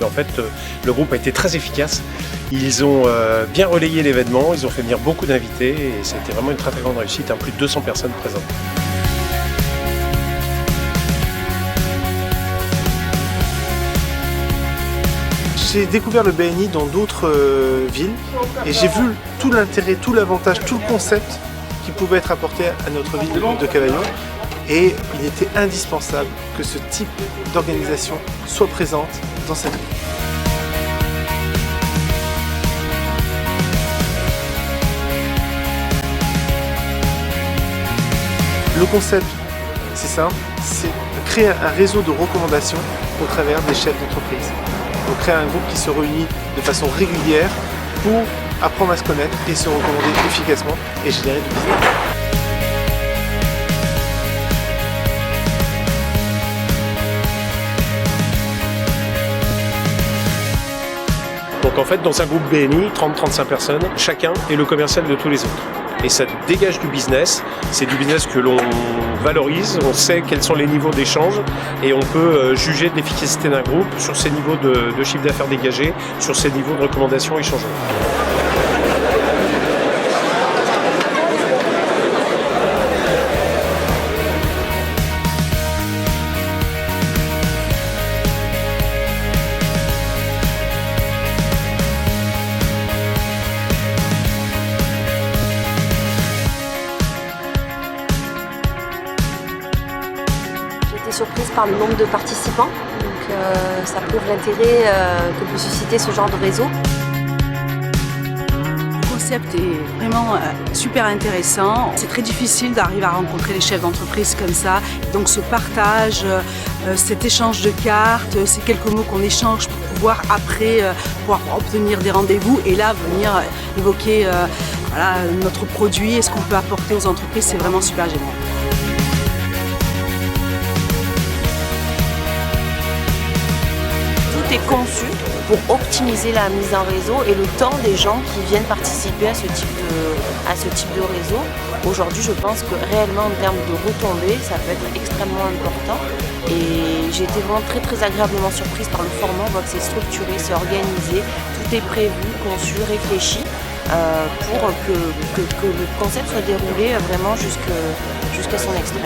En fait, le groupe a été très efficace. Ils ont bien relayé l'événement, ils ont fait venir beaucoup d'invités et ça a été vraiment une très très grande réussite, plus de 200 personnes présentes. J'ai découvert le BNI dans d'autres villes et j'ai vu tout l'intérêt, tout l'avantage, tout le concept qui pouvait être apporté à notre ville de Cavaillon. Et il était indispensable que ce type d'organisation soit présente dans cette ville. Le concept, c'est simple, c'est créer un réseau de recommandations au travers des chefs d'entreprise. Donc créer un groupe qui se réunit de façon régulière pour apprendre à se connaître et se recommander efficacement et générer du business. Donc en fait, dans un groupe BNI, 30-35 personnes, chacun est le commercial de tous les autres. Et ça dégage du business, c'est du business que l'on valorise, on sait quels sont les niveaux d'échange et on peut juger de l'efficacité d'un groupe sur ses niveaux de chiffre d'affaires dégagés, sur ses niveaux de recommandations échangées. Surprise par le nombre de participants, donc ça prouve l'intérêt que peut susciter ce genre de réseau. Le concept est vraiment super intéressant. C'est très difficile d'arriver à rencontrer les chefs d'entreprise comme ça. Donc ce partage, cet échange de cartes, ces quelques mots qu'on échange pour pouvoir après pouvoir obtenir des rendez-vous et là venir évoquer voilà, notre produit et ce qu'on peut apporter aux entreprises, c'est vraiment super génial. Est conçu pour optimiser la mise en réseau et le temps des gens qui viennent participer à ce type de réseau. Aujourd'hui, je pense que réellement en termes de retombées, ça peut être extrêmement important. Et j'ai été vraiment très très agréablement surprise par le format. On voit que c'est structuré, c'est organisé, tout est prévu, conçu, réfléchi pour que le concept soit déroulé vraiment jusqu'à son extrême.